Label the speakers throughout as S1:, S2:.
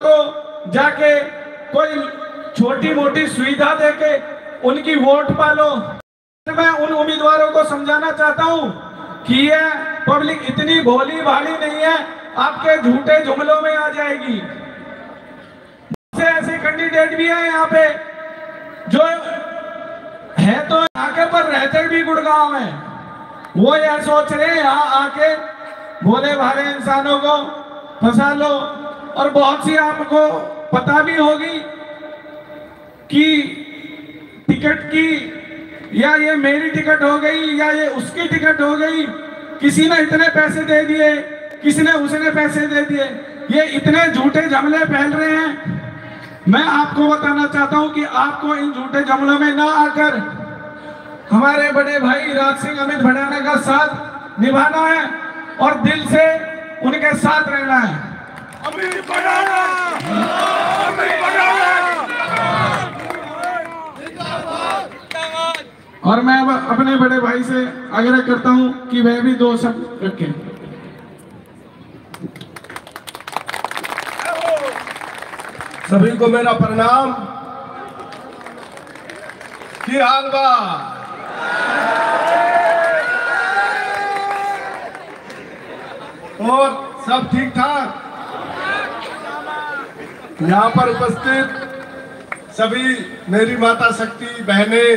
S1: को जाके कोई छोटी मोटी सुविधा देके उनकी वोट पालो। मैं उन उम्मीदवारों को समझाना चाहता हूं कि ये पब्लिक इतनी भोली भाली नहीं है, आपके झूठे जुमलों में आ जाएगी। ऐसे कैंडिडेट भी हैं यहाँ पे जो है तो आके पर रहते भी गुड़गांव में, वो यह सोच रहे हैं यहाँ आके भोले भाले इंसानों को फंसा लो। और बहुत सी आपको पता भी होगी कि टिकट की या ये मेरी टिकट हो गई या ये उसकी टिकट हो गई, किसी ने इतने पैसे दे दिए, किसी ने उसने पैसे दे दिए, ये इतने झूठे जुमले फैल रहे हैं। मैं आपको बताना चाहता हूं कि आपको इन झूठे जुमलों में ना आकर हमारे बड़े भाई राज सिंह अमित भड़ाना का साथ निभाना है और दिल से उनके साथ रहना है।
S2: अमित भड़ाना, अमित भड़ाना।
S1: और मैं अब अपने बड़े भाई से आग्रह करता हूं कि वह भी दो शब्द रखें।
S2: सभी को मेरा प्रणाम। की हाल बा? और सब ठीक ठाक? यहाँ पर उपस्थित सभी मेरी माता शक्ति बहनें,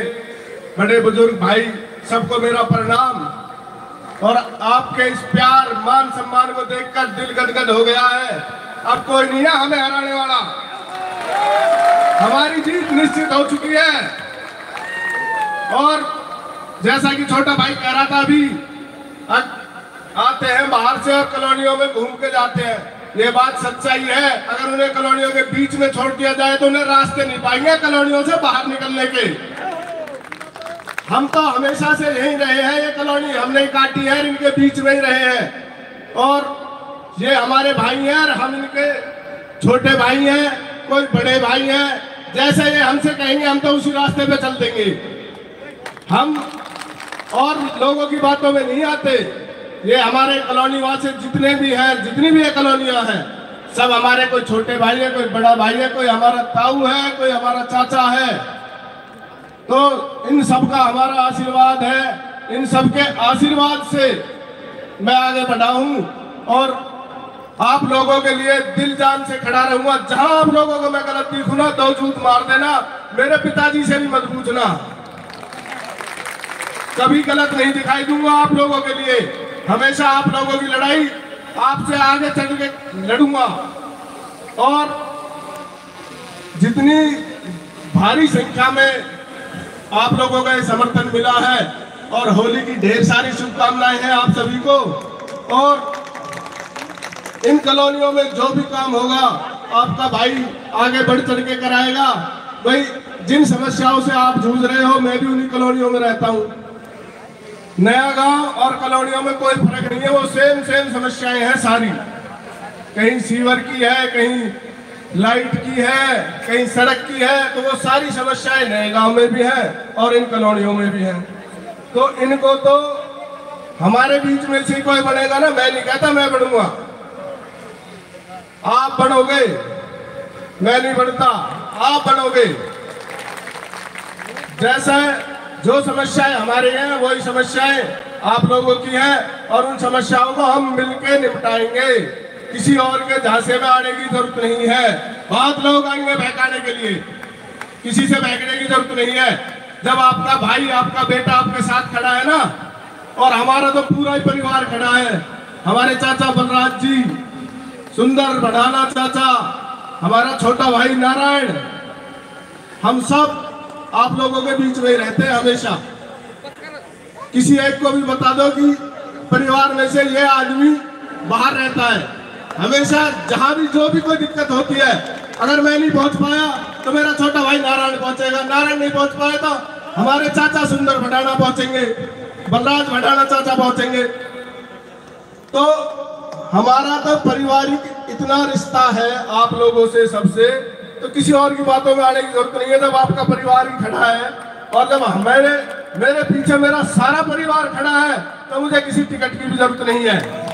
S2: बड़े बुजुर्ग भाई, सबको मेरा प्रणाम। और आपके इस प्यार मान सम्मान को देखकर दिल गदगद हो गया है। अब कोई नहीं है हमें हराने वाला, हमारी जीत निश्चित हो चुकी है। और जैसा कि छोटा भाई कह रहा था, अभी आते हैं बाहर से और कॉलोनियों में घूम के जाते हैं, ये बात सच्चाई है। अगर उन्हें कॉलोनियों के बीच में छोड़ दिया जाए तो उन्हें रास्ते नहीं पाएंगे कॉलोनियों से बाहर निकलने के। हम तो हमेशा से यहीं रहे हैं, ये कॉलोनी हमने काटी है, इनके बीच में ही रहे हैं। और ये हमारे भाई हैं और हम इनके छोटे भाई हैं, कोई बड़े भाई हैं। जैसे ये हमसे कहेंगे हम तो उसी रास्ते पे चल देंगे। हम और लोगों की बातों में नहीं आते। ये हमारे कॉलोनी वासी जितने भी हैं, जितनी भी ये कॉलोनियां हैं, सब हमारे कोई छोटे भाई है, कोई बड़ा भाई है, कोई हमारा ताऊ है, कोई हमारा चाचा है। तो इन सब का हमारा आशीर्वाद है। इन सब के आशीर्वाद से मैं आगे बढ़ा हूं और आप लोगों के लिए दिल जान से खड़ा रहूंगा। जहां आप लोगों को मैं गलत दिखूं ना तो जूत मार देना, मेरे पिताजी से भी मत पूछना, कभी गलत नहीं दिखाई दूंगा आप लोगों के लिए। हमेशा आप लोगों की लड़ाई आपसे आगे चल के लड़ूंगा। और जितनी भारी संख्या में आप लोगों का समर्थन मिला है और होली की ढेर सारी शुभकामनाएं हैं आप सभी को। और इन कॉलोनियों में जो भी काम होगा आपका भाई आगे बढ़ चढ़ के कराएगा। भाई जिन समस्याओं से आप जूझ रहे हो, मैं भी उन्हीं कॉलोनियों में रहता हूँ। नया गांव और कॉलोनियों में कोई फर्क नहीं है, वो सेम समस्याएं हैं सारी। कहीं सीवर की है, कहीं लाइट की है, कहीं सड़क की है, तो वो सारी समस्याएं नए गांव में भी हैं और इन कॉलोनियों में भी हैं। तो इनको तो हमारे बीच में से कोई बनेगा ना, मैं नहीं कहता मैं बढ़ूंगा, आप बढ़ोगे, मैं नहीं बढ़ता, आप बढ़ोगे। जैसा जो समस्याएं हमारे हैं वही समस्याएं आप लोगों की हैं और उन समस्याओं को हम मिलकर निपटाएंगे। किसी और के झांसे में आने की जरूरत नहीं है। बहुत लोग आएंगे बहकाने के लिए, किसी से बहकने की जरूरत नहीं है। जब आपका भाई, आपका बेटा आपके साथ खड़ा है ना, और हमारा तो पूरा ही परिवार खड़ा है, हमारे चाचा बलराज जी, सुंदर भड़ाना चाचा, हमारा छोटा भाई नारायण, हम सब आप लोगों के बीच में ही रहते हैं हमेशा। किसी एक को भी बता दो कि परिवार में से ये आदमी बाहर रहता है, हमेशा जहां भी जो भी कोई दिक्कत होती है, अगर मैं नहीं पहुंच पाया तो मेरा छोटा भाई नारायण पहुंचेगा, नारायण नहीं पहुंच पाया तो हमारे चाचा सुंदर भड़ाना पहुंचेंगे, बलराज भड़ाना चाचा पहुंचेंगे। तो हमारा तो पारिवारिक इतना रिश्ता है आप लोगों से, सबसे, तो किसी और की बातों में आने की जरूरत नहीं है। जब आपका परिवार ही खड़ा है और जब मेरे पीछे मेरा सारा परिवार खड़ा है तो मुझे किसी टिकट की भी जरूरत नहीं है।